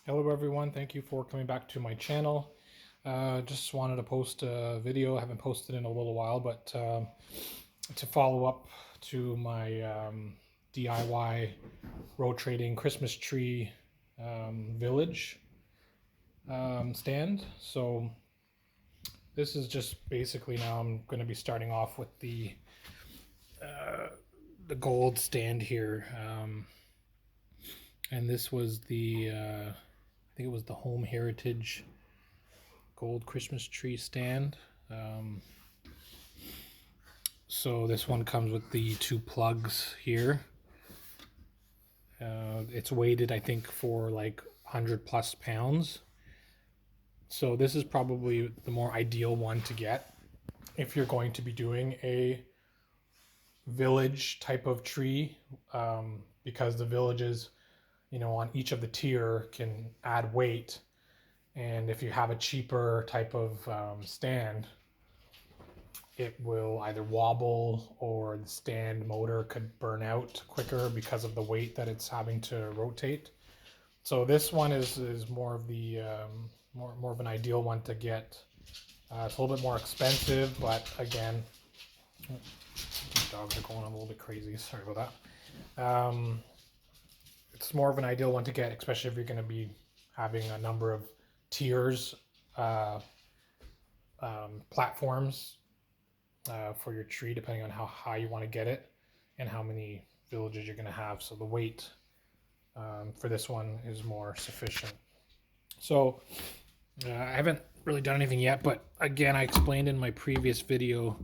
Hello everyone, thank you for coming back to my channel. Just wanted to post a video. I haven't posted in a little while, but to follow up to my DIY rotating Christmas tree village stand. So this is just basically, now I'm going to be starting off with the gold stand here. And this was I think it was the Home Heritage gold Christmas tree stand. So this one comes with the two plugs here. It's weighted, I think, for like 100 plus pounds. So this is probably the more ideal one to get if you're going to be doing a village type of tree, because the villages, on each of the tier can add weight. And if you have a cheaper type of stand, it will either wobble or the stand motor could burn out quicker because of the weight that it's having to rotate. So this one is more of the more of an ideal one to get. It's a little bit more expensive, but again, these dogs are going a little bit crazy. Sorry about that. It's more of an ideal one to get, especially if you're going to be having a number of tiers, platforms for your tree, depending on how high you want to get it and how many villages you're going to have. So the weight for this one is more sufficient. So I haven't really done anything yet, but again, I explained in my previous video,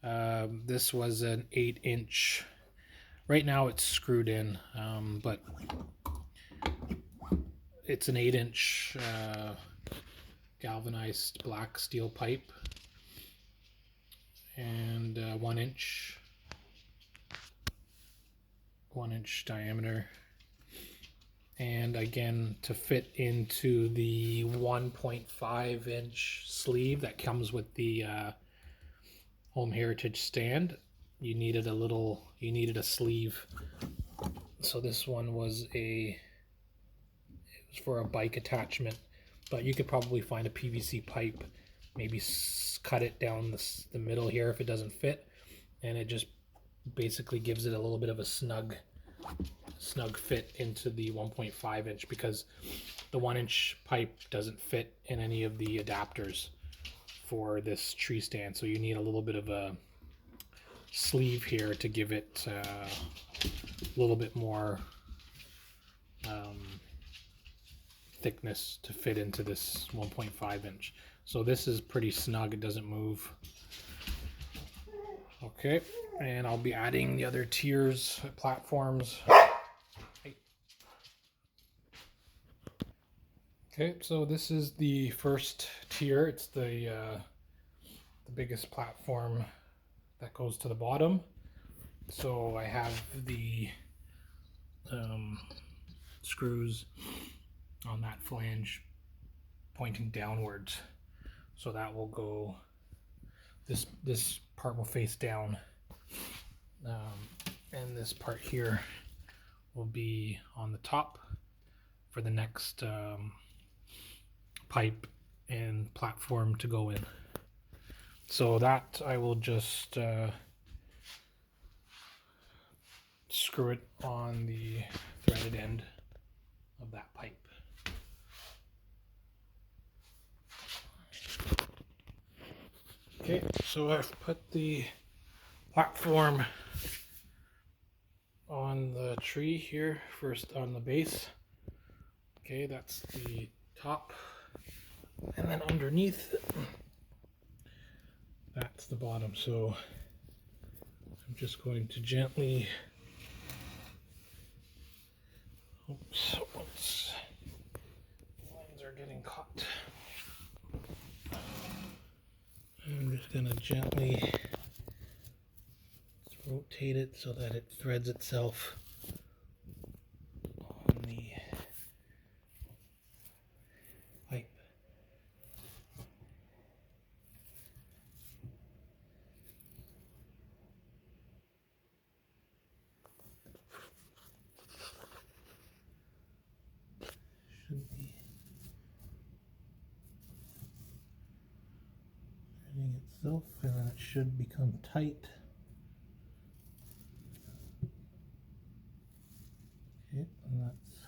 this was an 8-inch. Right now it's screwed in, but it's an 8-inch galvanized black steel pipe, and 1-inch diameter. And again, to fit into the 1.5-inch sleeve that comes with the Home Heritage stand, you needed a sleeve. So this one was for a bike attachment, but you could probably find a PVC pipe, maybe cut it down the middle here if it doesn't fit, and it just basically gives it a little bit of a snug fit into the 1.5-inch, because the 1-inch pipe doesn't fit in any of the adapters for this tree stand. So you need a little bit of a sleeve here to give it a little bit more thickness to fit into this 1.5-inch. So this is pretty snug, it doesn't move. Okay, and I'll be adding the other tiers, platforms. Okay, so this is the first tier. It's the biggest platform that goes to the bottom. So I have the screws on that flange pointing downwards, so that will go, this part will face down, and this part here will be on the top for the next pipe and platform to go in. So that I will just screw it on the threaded end of that pipe. Okay, so I've put the platform on the tree here, first on the base. Okay, that's the top, and then underneath, that's the bottom. So I'm just going to gently, oops, lines are getting caught. I'm just going to gently rotate it so that it threads itself on the pipe. Should be should become tight. Okay, and let's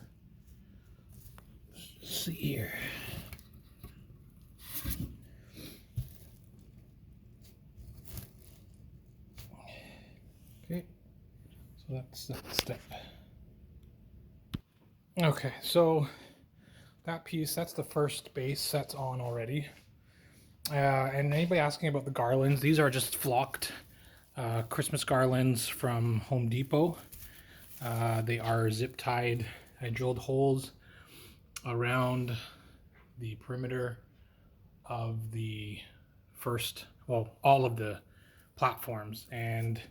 see here. Okay, so that's that step. Okay, so that piece, that's the first base that's on already. And anybody asking about the garlands, these are just flocked Christmas garlands from Home Depot. They are zip tied. I drilled holes around the perimeter of the first, well, all of the platforms, and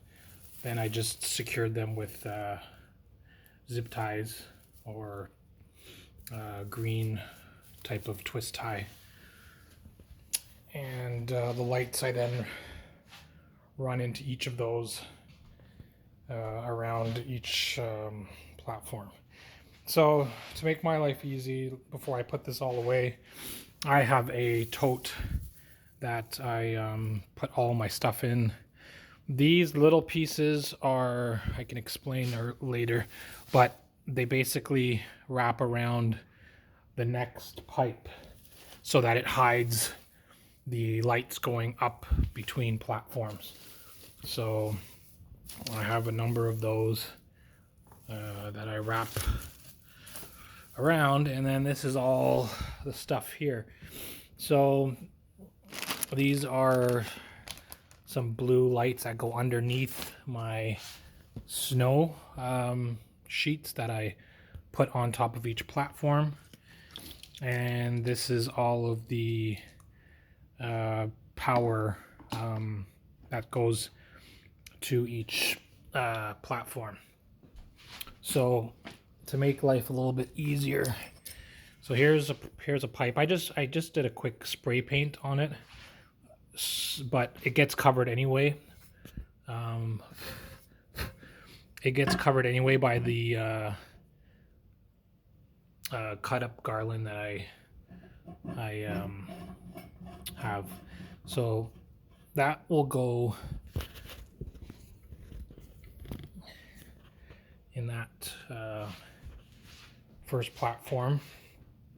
then I just secured them with zip ties or green type of twist tie. And the lights I then run into each of those around each platform. So to make my life easy, before I put this all away, I have a tote that I put all my stuff in. These little pieces are, I can explain later, but they basically wrap around the next pipe so that it hides the lights going up between platforms. So I have a number of those that I wrap around, and then this is all the stuff here. So these are some blue lights that go underneath my snow sheets that I put on top of each platform, and this is all of the power that goes to each platform. So to make life a little bit easier, so here's a pipe. I just did a quick spray paint on it, but it gets covered anyway. It gets covered anyway by the cut up garland that I have. So that will go in that first platform.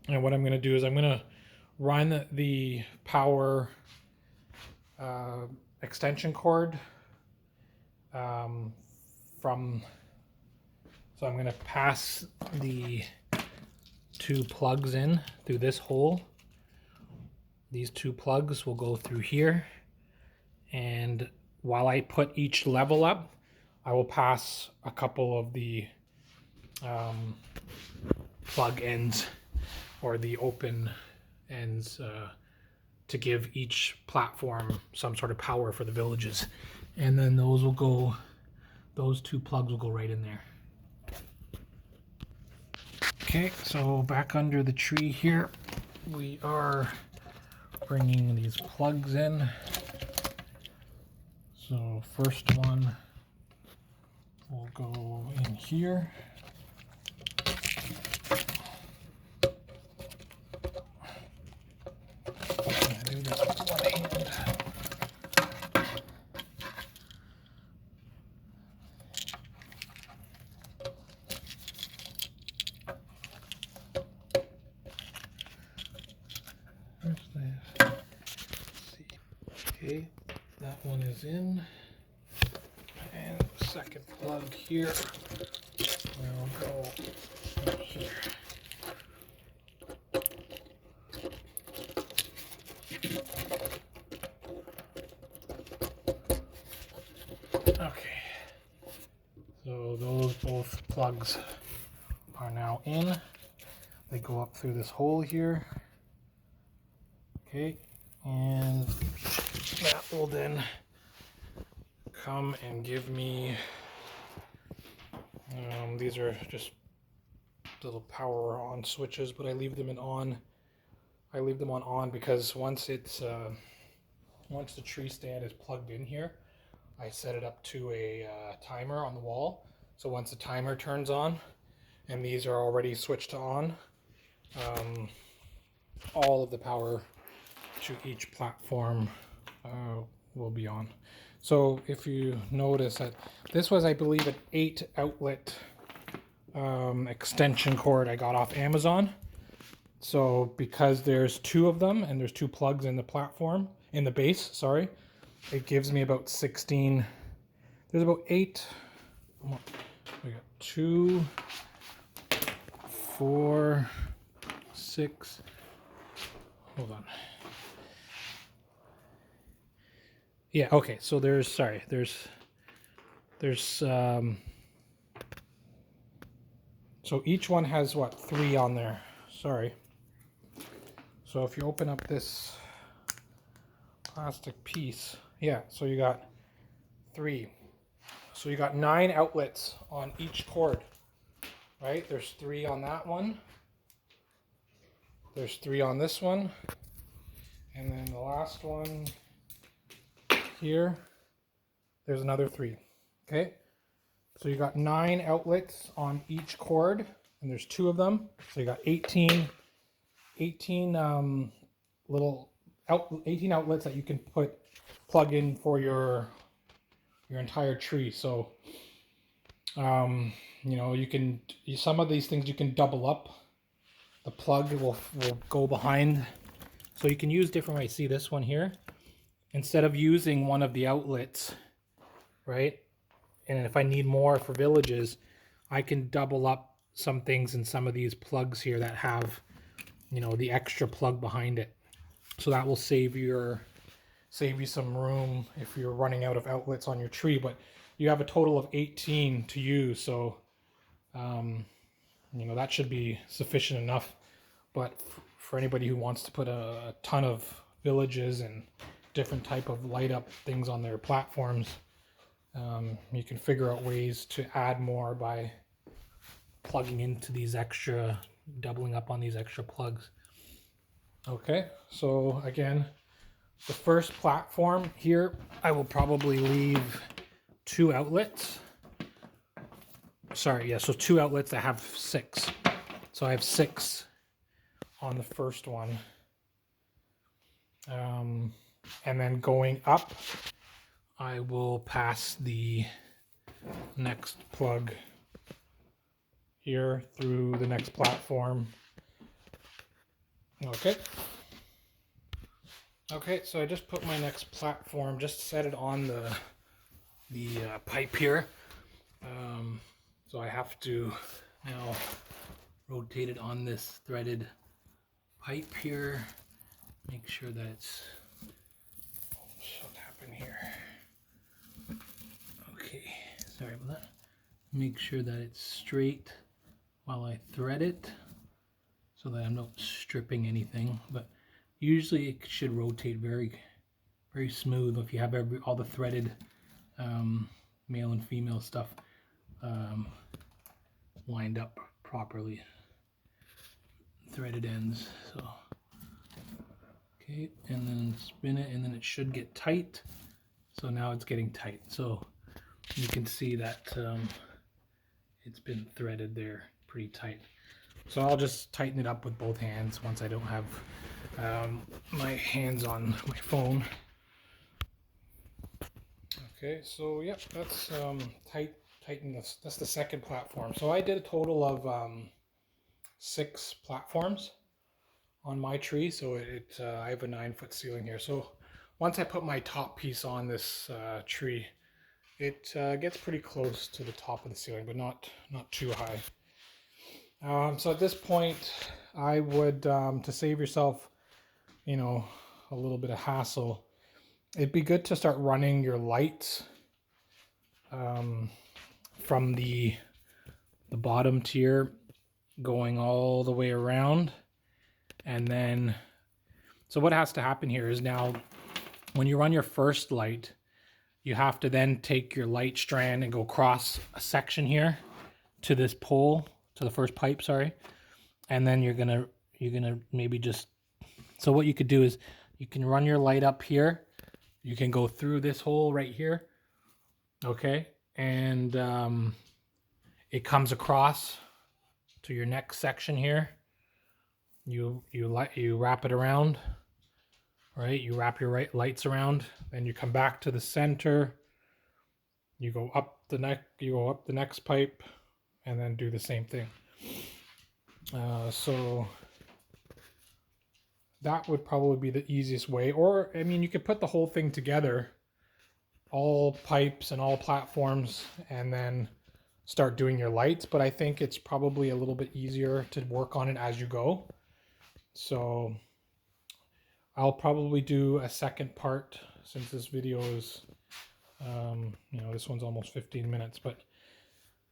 And what I'm going to do is I'm going to run the power extension cord from, so I'm going to pass the two plugs in through this hole. These two plugs will go through here, and while I put each level up, I will pass a couple of the plug ends or the open ends to give each platform some sort of power for the villages. And then those will go, those two plugs will go right in there. Okay, so back under the tree here, we are bringing these plugs in. So first one will go in here. Do this with one hand. Where's that? Let's see. Okay, that one is in. And the second plug here will go in here. Okay, so those both plugs are now in. They go up through this hole here. Okay, and that will then come and give me, these are just little power on switches, but I leave them in on. I leave them on because once it's once the tree stand is plugged in here, I set it up to a timer on the wall. So once the timer turns on, and these are already switched to on, all of the power to each platform will be on. So if you notice that this was, I believe, an 8 outlet extension cord I got off Amazon. So because there's 2 of them and there's 2 plugs in the platform, in the base, sorry, it gives me about 16. There's about 8. We got 2, 4, 6. Hold on. Yeah, okay, so there's so each one has what, 3 on there. Sorry. So if you open up this plastic piece, yeah, so you got 3. So you got 9 outlets on each cord, right? There's 3 on that one. There's 3 on this one. And then the last one here, there's another 3. Okay? So you got 9 outlets on each cord, and there's 2 of them. So you got 18 18 outlets that you can plug in for your entire tree. So you know, some of these things you can double up. The plug will go behind, so you can use different ways. See this one here, instead of using one of the outlets, right? And if I need more for villages, I can double up some things in some of these plugs here that have, you know, the extra plug behind it. So that will save you some room if you're running out of outlets on your tree. But you have a total of 18 to use, so you know, that should be sufficient enough. But for anybody who wants to put a ton of villages and different type of light up things on their platforms, you can figure out ways to add more by plugging into these extra, doubling up on these extra plugs. Okay, so again, the first platform here, I will probably leave 2 outlets. Sorry, yeah, so 2 outlets that have 6. So I have 6 on the first one. And then going up, I will pass the next plug here through the next platform. Okay. Okay, so I just put my next platform, just set it on the pipe here. So I have to now rotate it on this threaded pipe here. Make sure that it's, what happened here? Okay, sorry about that. Make sure that it's straight while I thread it, so that I'm not stripping anything. But usually it should rotate very, very smooth if you have all the threaded male and female stuff lined up properly, threaded ends. So okay, and then spin it, and then it should get tight. So now it's getting tight. So you can see that it's been threaded there pretty tight. So I'll just tighten it up with both hands once I don't have my hands on my phone. Okay, so yep, that's tighten this. That's the second platform. So I did a total of 6 platforms on my tree. So I have a 9-foot ceiling here. So once I put my top piece on this tree, it gets pretty close to the top of the ceiling, but not too high. So at this point, I would, to save yourself, you know, a little bit of hassle, it'd be good to start running your lights from the bottom tier going all the way around. And then, so what has to happen here is, now when you run your first light, you have to then take your light strand and go across a section here to this pole, to the first pipe, sorry. And then you're gonna maybe just, so what you could do is you can run your light up here. You can go through this hole right here, okay? And it comes across to your next section here. You wrap it around, right? You wrap your lights around, then you come back to the center. You go up the next pipe, and then do the same thing. So that would probably be the easiest way. Or, I mean, you could put the whole thing together, all pipes and all platforms, and then start doing your lights. But I think it's probably a little bit easier to work on it as you go. So I'll probably do a second part, since this video is, this one's almost 15 minutes, but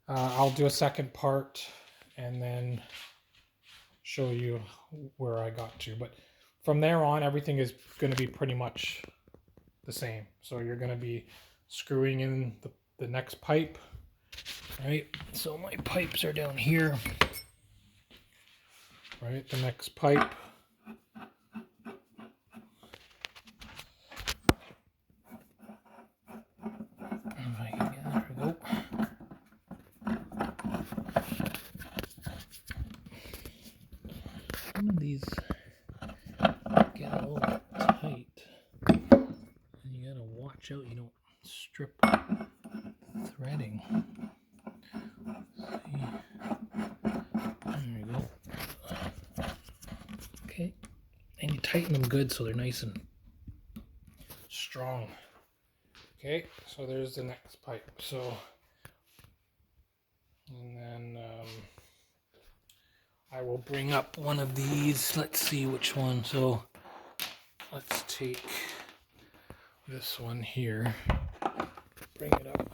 I'll do a second part and then show you where I got to. But from there on, everything is going to be pretty much the same. So you're going to be screwing in the next pipe, right? So my pipes are down here, right? The next pipe. Some of these get a little tight, and you gotta watch out you don't strip threading. See? There you go. Okay, and you tighten them good so they're nice and strong. Okay, so there's the next pipe. So, and then I will bring up one of these. Let's see which one. So let's take this one here. Bring it up.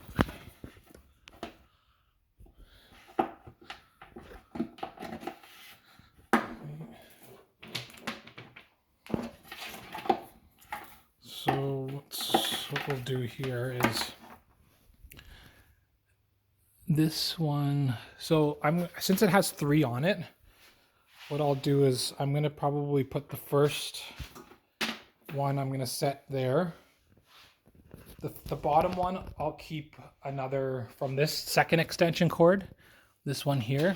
So what we'll do here is this one. So since it has 3 on it, what I'll do is I'm going to probably put the first one I'm going to set there. The bottom one, I'll keep another from this second extension cord. This one here,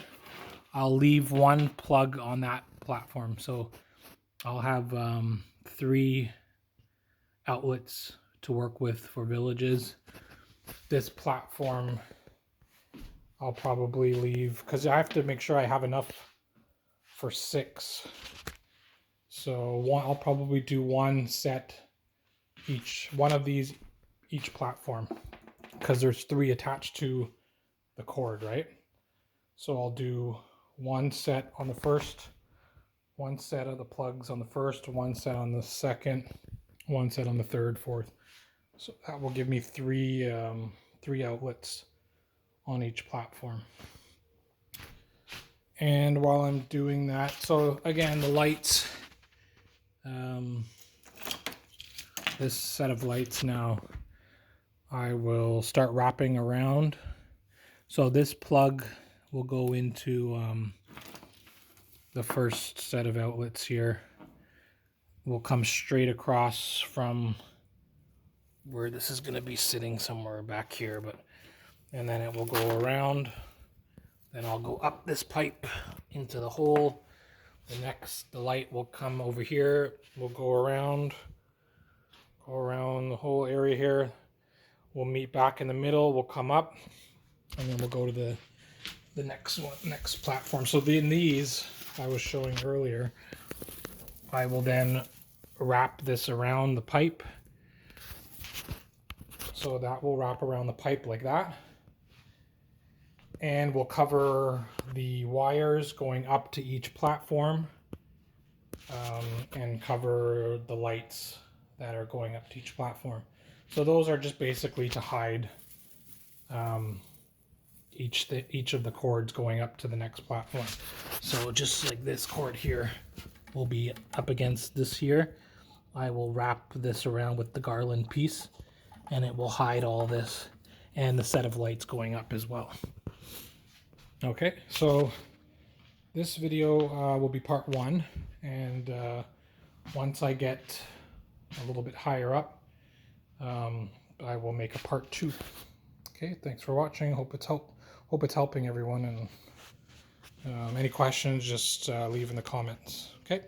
I'll leave one plug on that platform. So I'll have 3 outlets to work with for villages. This platform I'll probably leave, because I have to make sure I have enough for 6. So I'll probably do one set one of these each platform, because there's 3 attached to the cord, right? So I'll do one set on the first, one set of the plugs on the first, one set on the second, one set on the third, fourth. So that will give me 3 outlets on each platform. And while I'm doing that, so again, the lights, this set of lights now, I will start wrapping around. So this plug will go into the first set of outlets here. Will come straight across from where this is going to be sitting somewhere back here, and then it will go around. Then I'll go up this pipe into the hole. The light will come over here. We'll go around the whole area here. We'll meet back in the middle. We'll come up, and then we'll go to the next platform. So in these I was showing earlier, I will then wrap this around the pipe. So that will wrap around the pipe like that. And we'll cover the wires going up to each platform, and cover the lights that are going up to each platform. So those are just basically to hide each of the cords going up to the next platform. So just like this cord here will be up against this here, I will wrap this around with the Garland piece, and it will hide all this and the set of lights going up as well. Okay, so this video will be part 1, and once I get a little bit higher up, I will make a part 2. Okay, thanks for watching. Hope it's helping everyone, and any questions, just leave in the comments. Okay.